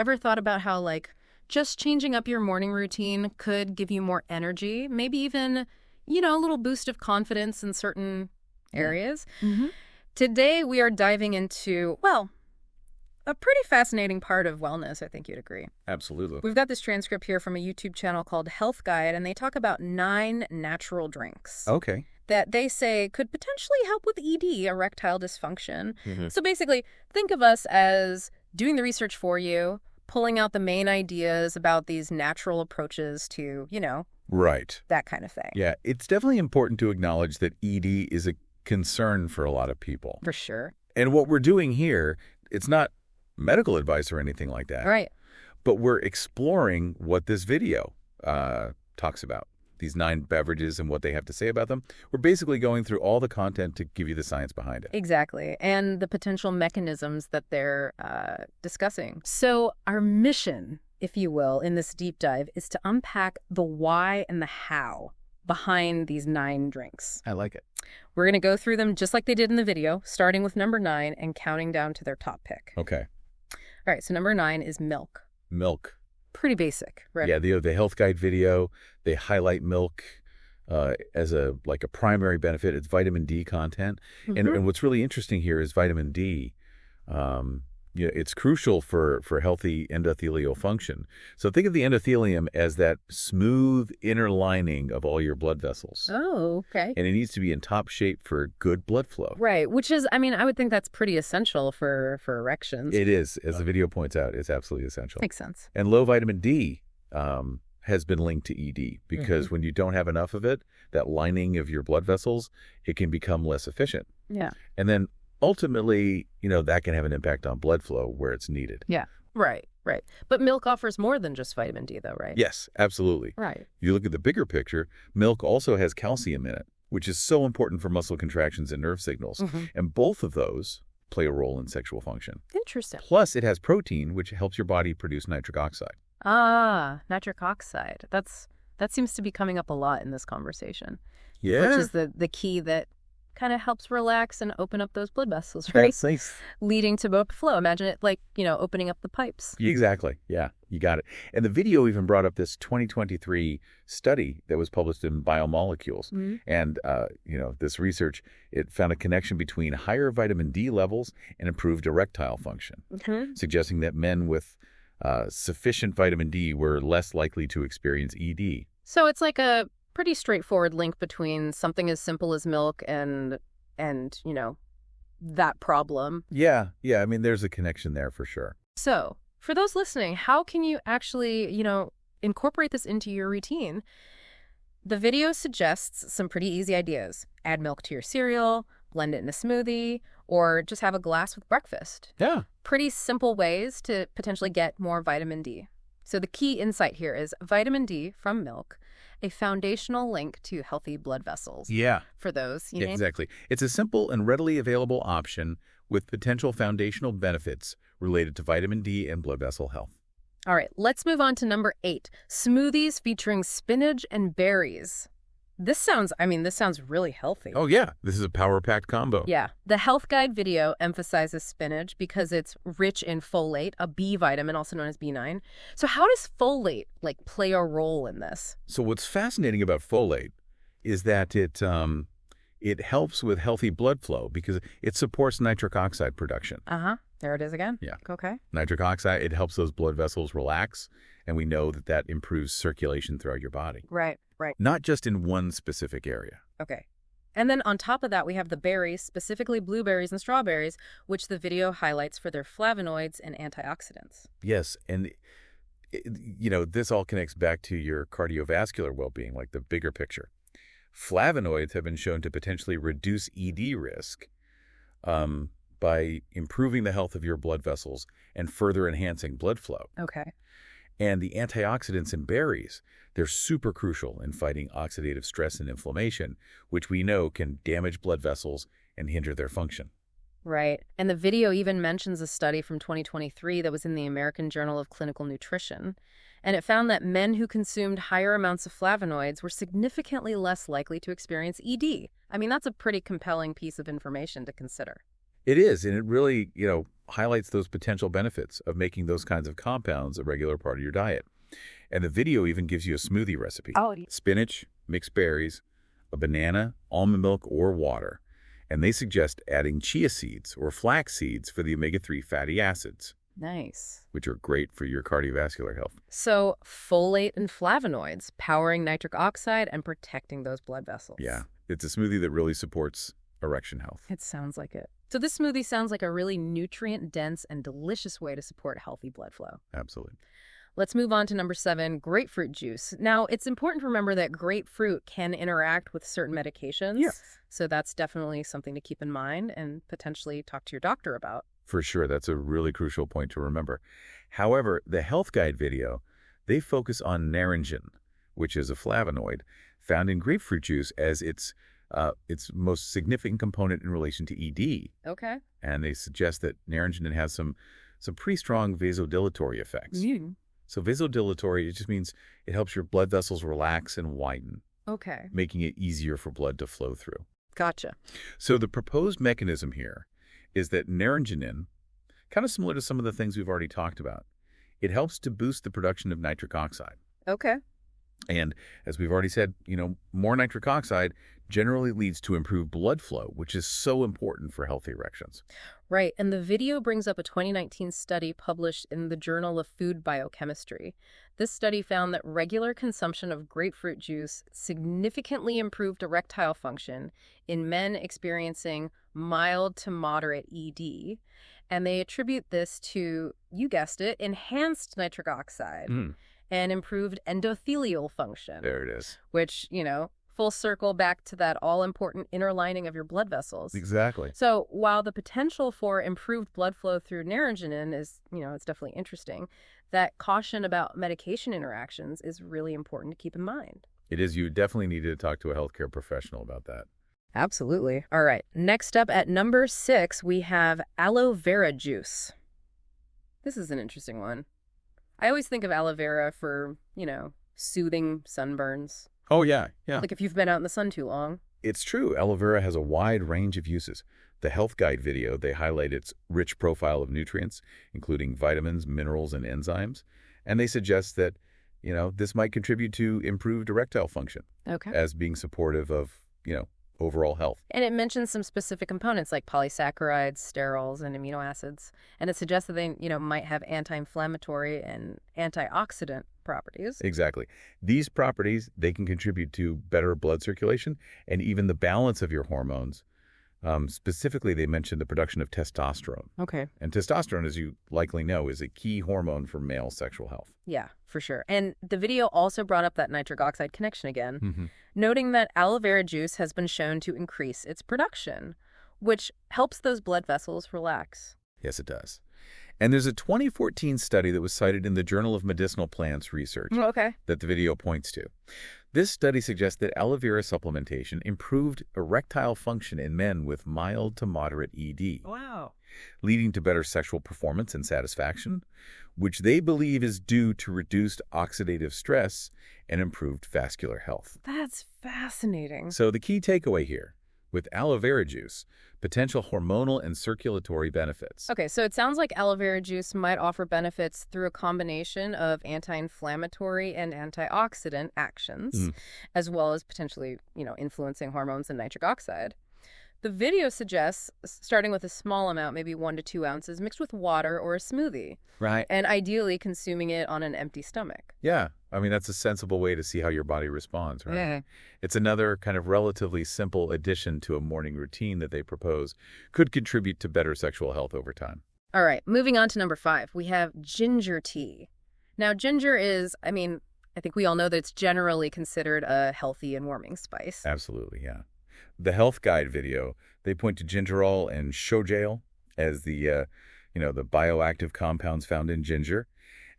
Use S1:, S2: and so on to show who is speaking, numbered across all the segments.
S1: Ever thought about how, like, just changing up your morning routine could give you more energy, maybe even, a little boost of confidence in certain areas?
S2: Mm-hmm.
S1: Today, we are diving into, well, a pretty fascinating part of wellness, I think you'd agree.
S2: Absolutely.
S1: We've got this transcript here from a YouTube channel called Health Guide, and they talk about 9 natural drinks
S2: Okay.
S1: that they say could potentially help with ED, erectile dysfunction.
S2: Mm-hmm.
S1: So basically, think of us as doing the research for you, pulling out the main ideas about these natural approaches to,
S2: Right.
S1: that kind of thing.
S2: Yeah, it's definitely important to acknowledge that ED is a concern for a lot of people.
S1: For sure.
S2: And what we're doing here, it's not medical advice or anything like that.
S1: Right.
S2: But we're exploring what this video talks about, these 9 beverages and what they have to say about them. We're basically going through all the content to give you the science behind it.
S1: Exactly. And the potential mechanisms that they're discussing. So our mission, if you will, in this deep dive is to unpack the why and the how behind these 9 drinks.
S2: I like it.
S1: We're going to go through them just like they did in the video, starting with number 9 and counting down to their top pick.
S2: Okay.
S1: All right, so number 9 is milk.
S2: Milk.
S1: Pretty basic, right?
S2: Yeah, the Health Guide video, they highlight milk as a primary benefit. It's vitamin D content. And what's really interesting here is vitamin D. It's crucial for healthy endothelial function. So think of the endothelium as that smooth inner lining of all your blood vessels.
S1: Oh, okay.
S2: And it needs to be in top shape for good blood flow.
S1: Right, which is, I would think that's pretty essential for erections.
S2: It is. As the video points out, it's absolutely essential.
S1: Makes sense.
S2: And low vitamin D has been linked to ED because when you don't have enough of it, that lining of your blood vessels, it can become less efficient.
S1: Yeah.
S2: And then ultimately, that can have an impact on blood flow where it's needed.
S1: Yeah. Right. But milk offers more than just vitamin D, though, right?
S2: Yes, absolutely.
S1: Right.
S2: You look at the bigger picture, milk also has calcium in it, which is so important for muscle contractions and nerve signals. And both of those play a role in sexual function.
S1: Interesting.
S2: Plus, it has protein, which helps your body produce nitric oxide.
S1: Ah, nitric oxide. That seems to be coming up a lot in this conversation.
S2: Yeah.
S1: Which is the key that kind of helps relax and open up those blood vessels, right?
S2: That's nice.
S1: Leading to blood flow. Imagine it like, opening up the pipes.
S2: Exactly. Yeah, you got it. And the video even brought up this 2023 study that was published in Biomolecules. And, this research, it found a connection between higher vitamin D levels and improved erectile function, suggesting that men with sufficient vitamin D were less likely to experience ED.
S1: So it's like a pretty straightforward link between something as simple as milk and that problem.
S2: Yeah. There's a connection there for sure.
S1: So for those listening, how can you actually, incorporate this into your routine? The video suggests some pretty easy ideas. Add milk to your cereal, blend it in a smoothie, or just have a glass with breakfast.
S2: Yeah.
S1: Pretty simple ways to potentially get more vitamin D. So the key insight here is vitamin D from milk, a foundational link to healthy blood vessels.
S2: Yeah.
S1: For those,
S2: Yeah, exactly. It's a simple and readily available option with potential foundational benefits related to vitamin D and blood vessel health.
S1: All right, let's move on to number 8, smoothies featuring spinach and berries. This sounds really healthy.
S2: Oh, yeah. This is a power-packed combo.
S1: Yeah. The Health Guide video emphasizes spinach because it's rich in folate, a B vitamin, also known as B9. So how does folate, play a role in this?
S2: So what's fascinating about folate is that it helps with healthy blood flow because it supports nitric oxide production.
S1: There it is again.
S2: Yeah.
S1: Okay.
S2: Nitric oxide, it helps those blood vessels relax, and we know that improves circulation throughout your body.
S1: Right.
S2: Not just in one specific area.
S1: Okay. And then on top of that, we have the berries, specifically blueberries and strawberries, which the video highlights for their flavonoids and antioxidants.
S2: Yes, and this all connects back to your cardiovascular well-being, like the bigger picture. Flavonoids have been shown to potentially reduce ED risk by improving the health of your blood vessels and further enhancing blood flow.
S1: Okay.
S2: And the antioxidants in berries, they're super crucial in fighting oxidative stress and inflammation, which we know can damage blood vessels and hinder their function.
S1: Right. And the video even mentions a study from 2023 that was in the American Journal of Clinical Nutrition. And it found that men who consumed higher amounts of flavonoids were significantly less likely to experience ED. That's a pretty compelling piece of information to consider.
S2: It is, and it really, highlights those potential benefits of making those kinds of compounds a regular part of your diet. And the video even gives you a smoothie recipe.
S1: Oh.
S2: Spinach, mixed berries, a banana, almond milk, or water. And they suggest adding chia seeds or flax seeds for the omega-3 fatty acids.
S1: Nice.
S2: Which are great for your cardiovascular health.
S1: So folate and flavonoids, powering nitric oxide and protecting those blood vessels.
S2: Yeah, it's a smoothie that really supports erection health.
S1: It sounds like it. So this smoothie sounds like a really nutrient-dense and delicious way to support healthy blood flow.
S2: Absolutely.
S1: Let's move on to number 7, grapefruit juice. Now, it's important to remember that grapefruit can interact with certain medications.
S2: Yeah.
S1: So that's definitely something to keep in mind and potentially talk to your doctor about.
S2: For sure, that's a really crucial point to remember. However, the health guide video, they focus on naringin, which is a flavonoid found in grapefruit juice as its most significant component in relation to ED.
S1: Okay.
S2: And they suggest that naringin has some pretty strong vasodilatory effects.
S1: Mm.
S2: So vasodilatory, it just means it helps your blood vessels relax and widen,
S1: Okay.
S2: making it easier for blood to flow through.
S1: Gotcha.
S2: So the proposed mechanism here is that naringin, kind of similar to some of the things we've already talked about, it helps to boost the production of nitric oxide.
S1: Okay.
S2: And as we've already said, more nitric oxide generally leads to improved blood flow, which is so important for healthy erections.
S1: Right. And the video brings up a 2019 study published in the Journal of Food Biochemistry. This study found that regular consumption of grapefruit juice significantly improved erectile function in men experiencing mild to moderate ED. And they attribute this to, you guessed it, enhanced nitric oxide and improved endothelial function.
S2: There it is.
S1: Which, full circle back to that all-important inner lining of your blood vessels.
S2: Exactly.
S1: So while the potential for improved blood flow through naringin is, it's definitely interesting, that caution about medication interactions is really important to keep in mind.
S2: It is. You definitely need to talk to a healthcare professional about that.
S1: Absolutely. All right. Next up at number 6, we have aloe vera juice. This is an interesting one. I always think of aloe vera for, soothing sunburns.
S2: Oh, yeah. Yeah.
S1: Like if you've been out in the sun too long.
S2: It's true. Aloe vera has a wide range of uses. The health guide video, they highlight its rich profile of nutrients, including vitamins, minerals, and enzymes. And they suggest that, this might contribute to improved erectile function.
S1: Okay.
S2: As being supportive of, overall health.
S1: And it mentions some specific components like polysaccharides, sterols, and amino acids. And it suggests that they, might have anti-inflammatory and antioxidant properties.
S2: Exactly. These properties, they can contribute to better blood circulation and even the balance of your hormones. Specifically, they mentioned the production of testosterone.
S1: Okay.
S2: And testosterone, as you likely know, is a key hormone for male sexual health.
S1: Yeah, for sure. And the video also brought up that nitric oxide connection again, noting that aloe vera juice has been shown to increase its production, which helps those blood vessels relax.
S2: Yes, it does. And there's a 2014 study that was cited in the Journal of Medicinal Plants Research that the video points to. This study suggests that aloe vera supplementation improved erectile function in men with mild to moderate ED.
S1: Wow.
S2: Leading to better sexual performance and satisfaction, which they believe is due to reduced oxidative stress and improved vascular health.
S1: That's fascinating.
S2: So the key takeaway here, with aloe vera juice, potential hormonal and circulatory benefits.
S1: Okay, so it sounds like aloe vera juice might offer benefits through a combination of anti-inflammatory and antioxidant actions, as well as potentially, influencing hormones and nitric oxide. The video suggests starting with a small amount, maybe 1 to 2 ounces, mixed with water or a smoothie.
S2: Right.
S1: And ideally consuming it on an empty stomach.
S2: Yeah. I mean, that's a sensible way to see how your body responds, right?
S1: Yeah.
S2: It's another kind of relatively simple addition to a morning routine that they propose could contribute to better sexual health over time.
S1: All right, moving on to number 5, we have ginger tea. Now, ginger is, I think we all know that it's generally considered a healthy and warming spice.
S2: Absolutely, yeah. The health guide video, they point to gingerol and shojail as the bioactive compounds found in ginger,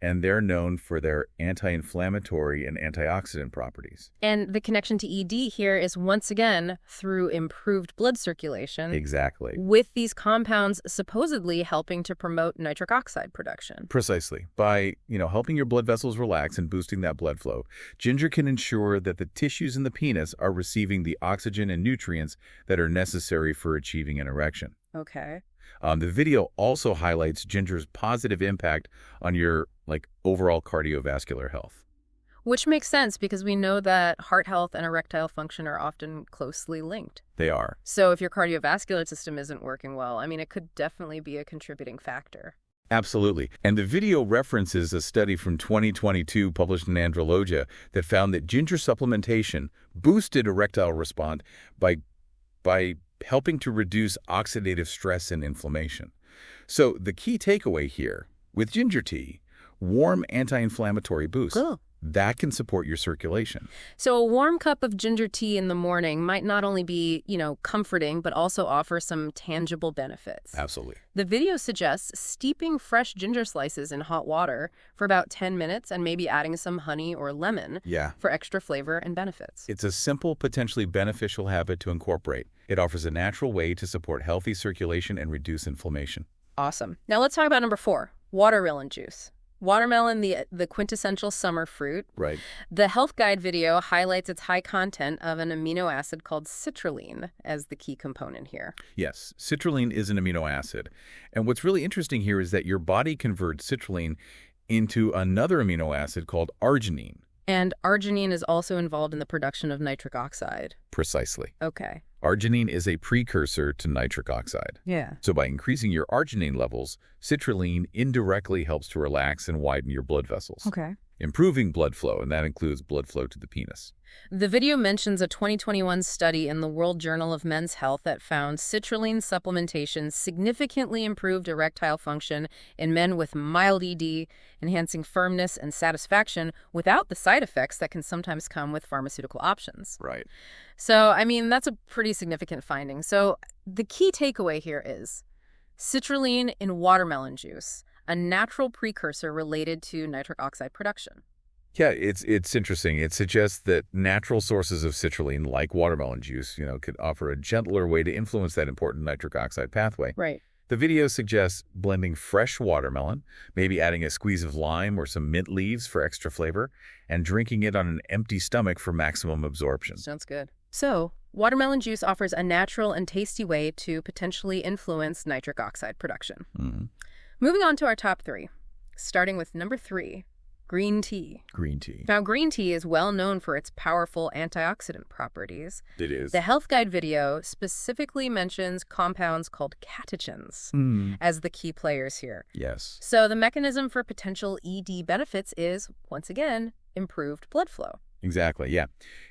S2: and they're known for their anti-inflammatory and antioxidant properties.
S1: And the connection to ED here is once again through improved blood circulation.
S2: Exactly.
S1: With these compounds supposedly helping to promote nitric oxide production.
S2: Precisely. By, helping your blood vessels relax and boosting that blood flow, ginger can ensure that the tissues in the penis are receiving the oxygen and nutrients that are necessary for achieving an erection.
S1: Okay.
S2: The video also highlights ginger's positive impact on your overall cardiovascular health.
S1: Which makes sense because we know that heart health and erectile function are often closely linked.
S2: They are.
S1: So if your cardiovascular system isn't working well, I mean, it could definitely be a contributing factor.
S2: Absolutely. And the video references a study from 2022 published in Andrologia that found that ginger supplementation boosted erectile response by helping to reduce oxidative stress and inflammation. So the key takeaway here, with ginger tea, warm anti-inflammatory boost.
S1: Cool.
S2: That can support your circulation.
S1: So a warm cup of ginger tea in the morning might not only be, comforting, but also offer some tangible benefits.
S2: Absolutely.
S1: The video suggests steeping fresh ginger slices in hot water for about 10 minutes and maybe adding some honey or lemon for extra flavor and benefits.
S2: It's a simple, potentially beneficial habit to incorporate. It offers a natural way to support healthy circulation and reduce inflammation.
S1: Awesome. Now let's talk about number 4, watermelon juice. Watermelon, the quintessential summer fruit.
S2: Right.
S1: The Health Guide video highlights its high content of an amino acid called citrulline as the key component here.
S2: Yes, citrulline is an amino acid. And what's really interesting here is that your body converts citrulline into another amino acid called arginine.
S1: And arginine is also involved in the production of nitric oxide.
S2: Precisely.
S1: Okay.
S2: Arginine is a precursor to nitric oxide.
S1: Yeah.
S2: So by increasing your arginine levels, citrulline indirectly helps to relax and widen your blood vessels.
S1: Okay.
S2: Improving blood flow, and that includes blood flow to the penis.
S1: The video mentions a 2021 study in the World Journal of Men's Health that found citrulline supplementation significantly improved erectile function in men with mild ED, enhancing firmness and satisfaction without the side effects that can sometimes come with pharmaceutical options.
S2: Right.
S1: So, I mean, that's a pretty significant finding. So the key takeaway here is citrulline in watermelon juice, a natural precursor related to nitric oxide production.
S2: Yeah, it's interesting. It suggests that natural sources of citrulline, like watermelon juice, could offer a gentler way to influence that important nitric oxide pathway.
S1: Right.
S2: The video suggests blending fresh watermelon, maybe adding a squeeze of lime or some mint leaves for extra flavor, and drinking it on an empty stomach for maximum absorption.
S1: Sounds good. So, watermelon juice offers a natural and tasty way to potentially influence nitric oxide production.
S2: Mm-hmm.
S1: Moving on to our top 3, starting with number 3, green tea.
S2: Green tea.
S1: Now, green tea is well known for its powerful antioxidant properties.
S2: It is.
S1: The Health Guide video specifically mentions compounds called catechins as the key players here.
S2: Yes.
S1: So the mechanism for potential ED benefits is, once again, improved blood flow.
S2: Exactly, yeah.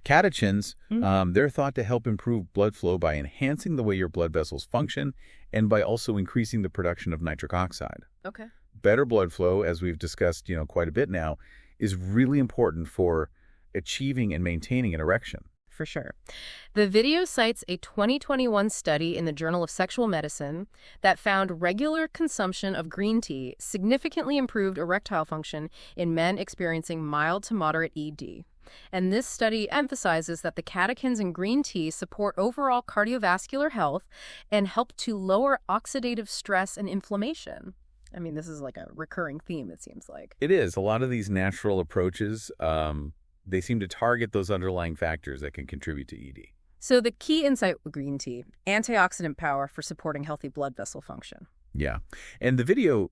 S2: Catechins, they're thought to help improve blood flow by enhancing the way your blood vessels function and by also increasing the production of nitric oxide.
S1: Okay.
S2: Better blood flow, as we've discussed, quite a bit now, is really important for achieving and maintaining an erection.
S1: For sure. The video cites a 2021 study in the Journal of Sexual Medicine that found regular consumption of green tea significantly improved erectile function in men experiencing mild to moderate ED. And this study emphasizes that the catechins in green tea support overall cardiovascular health and help to lower oxidative stress and inflammation. I mean, this is like a recurring theme, it seems like.
S2: It is. A lot of these natural approaches, they seem to target those underlying factors that can contribute to ED.
S1: So the key insight with green tea, antioxidant power for supporting healthy blood vessel function.
S2: Yeah. And the video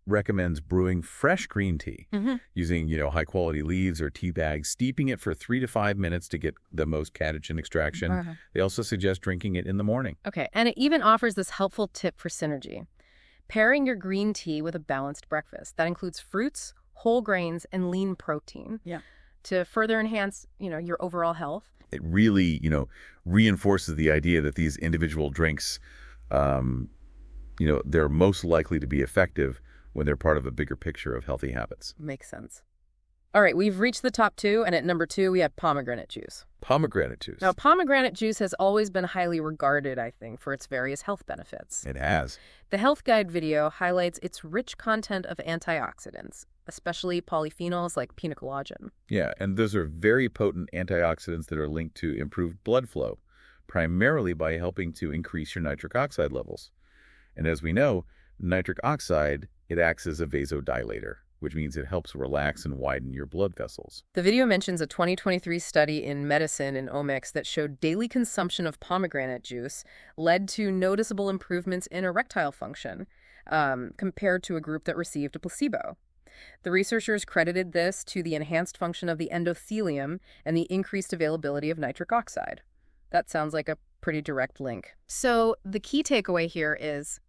S2: recommends brewing fresh green tea using, high-quality leaves or tea bags, steeping it for 3 to 5 minutes to get the most catechin extraction. They also suggest drinking it in the morning.
S1: Okay. And it even offers this helpful tip for synergy. Pairing your green tea with a balanced breakfast. That includes fruits, whole grains, and lean protein. Yeah. To further enhance, your overall health.
S2: It really, reinforces the idea that these individual drinks, they're most likely to be effective when they're part of a bigger picture of healthy habits.
S1: Makes sense. All right, we've reached the top 2, and at number 2, we have pomegranate juice.
S2: Pomegranate juice.
S1: Now, pomegranate juice has always been highly regarded, I think, for its various health benefits.
S2: It has.
S1: The Health Guide video highlights its rich content of antioxidants, especially polyphenols like pinacollagen.
S2: Yeah, and those are very potent antioxidants that are linked to improved blood flow, primarily by helping to increase your nitric oxide levels. And as we know, nitric oxide, it acts as a vasodilator, which means it helps relax and widen your blood vessels.
S1: The video mentions a 2023 study in Medicine and Omics that showed daily consumption of pomegranate juice led to noticeable improvements in erectile function compared to a group that received a placebo. The researchers credited this to the enhanced function of the endothelium and the increased availability of nitric oxide. That sounds like a pretty direct link. So the key takeaway here is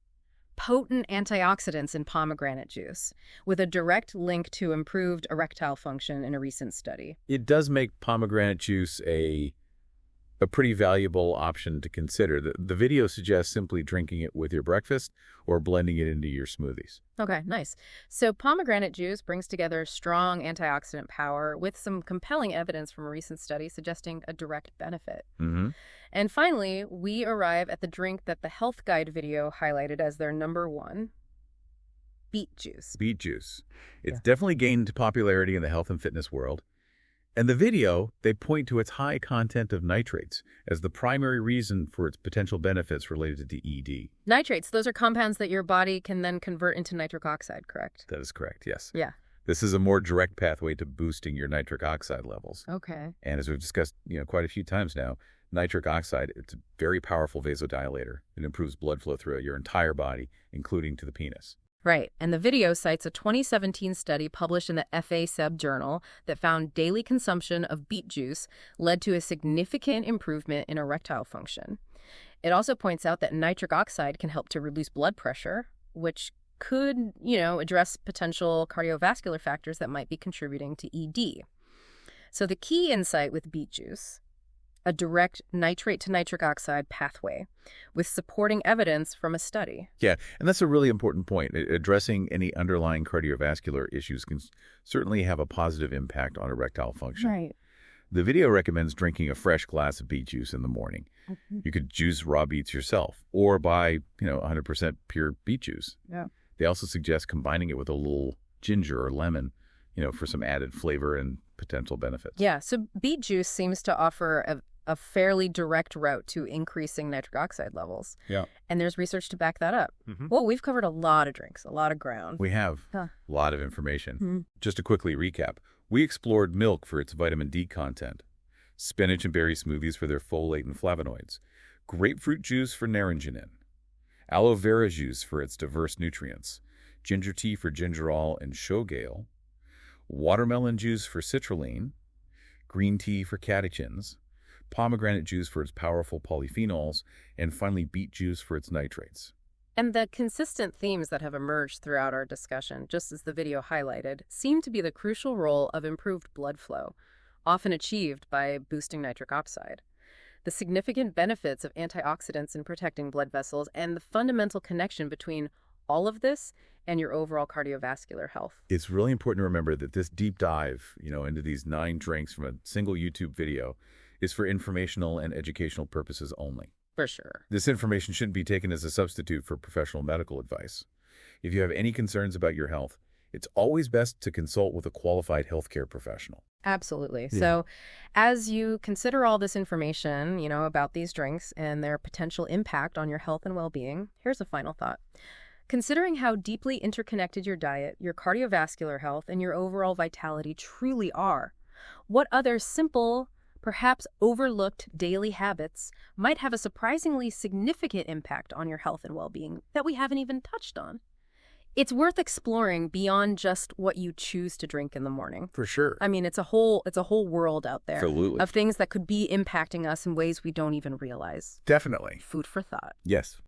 S1: potent antioxidants in pomegranate juice, with a direct link to improved erectile function in a recent study.
S2: It does make pomegranate juice a pretty valuable option to consider. The video suggests simply drinking it with your breakfast or blending it into your smoothies.
S1: Okay, nice. So pomegranate juice brings together strong antioxidant power with some compelling evidence from a recent study suggesting a direct benefit.
S2: Mm-hmm.
S1: And finally, we arrive at the drink that the Health Guide video highlighted as their number one, beet juice.
S2: Beet juice. It's definitely gained popularity in the health and fitness world. And the video, they point to its high content of nitrates as the primary reason for its potential benefits related to ED.
S1: Nitrates, those are compounds that your body can then convert into nitric oxide, correct?
S2: That is correct, yes.
S1: Yeah.
S2: This is a more direct pathway to boosting your nitric oxide levels.
S1: Okay.
S2: And as we've discussed, quite a few times now, nitric oxide, it's a very powerful vasodilator. It improves blood flow throughout your entire body, including to the penis.
S1: Right, and the video cites a 2017 study published in the FA-Seb journal that found daily consumption of beet juice led to a significant improvement in erectile function. It also points out that nitric oxide can help to reduce blood pressure, which could, address potential cardiovascular factors that might be contributing to ED. So the key insight with beet juice, a direct nitrate to nitric oxide pathway with supporting evidence from a study.
S2: Yeah, and that's a really important point. Addressing any underlying cardiovascular issues can certainly have a positive impact on erectile function.
S1: Right.
S2: The video recommends drinking a fresh glass of beet juice in the morning.
S1: Mm-hmm.
S2: You could juice raw beets yourself or buy, 100% pure beet juice.
S1: Yeah.
S2: They also suggest combining it with a little ginger or lemon, for some added flavor and potential benefits.
S1: Yeah, so beet juice seems to offer a fairly direct route to increasing nitric oxide levels.
S2: Yeah.
S1: And there's research to back that up.
S2: Mm-hmm.
S1: Well, we've covered a lot of drinks, a lot of ground.
S2: We have
S1: Huh.
S2: a lot of information.
S1: Mm-hmm.
S2: Just to quickly recap, we explored milk for its vitamin D content, spinach and berry smoothies for their folate and flavonoids, grapefruit juice for naringenin, aloe vera juice for its diverse nutrients, ginger tea for gingerol and showgale, watermelon juice for citrulline, green tea for catechins, pomegranate juice for its powerful polyphenols, and finally beet juice for its nitrates.
S1: And the consistent themes that have emerged throughout our discussion, just as the video highlighted, seem to be the crucial role of improved blood flow, often achieved by boosting nitric oxide, the significant benefits of antioxidants in protecting blood vessels, and the fundamental connection between all of this and your overall cardiovascular health.
S2: It's really important to remember that this deep dive, into these 9 drinks from a single YouTube video is for informational and educational purposes only.
S1: For sure.
S2: This information shouldn't be taken as a substitute for professional medical advice. If you have any concerns about your health, it's always best to consult with a qualified healthcare professional.
S1: Absolutely.
S2: Yeah.
S1: So as you consider all this information, about these drinks and their potential impact on your health and well-being, here's a final thought. Considering how deeply interconnected your diet, your cardiovascular health, and your overall vitality truly are, what other simple, perhaps overlooked daily habits might have a surprisingly significant impact on your health and well-being that we haven't even touched on? It's worth exploring beyond just what you choose to drink in the morning.
S2: For sure.
S1: I mean, it's a whole world out there
S2: Absolutely.
S1: of things that could be impacting us in ways we don't even realize.
S2: Definitely.
S1: Food for thought.
S2: Yes.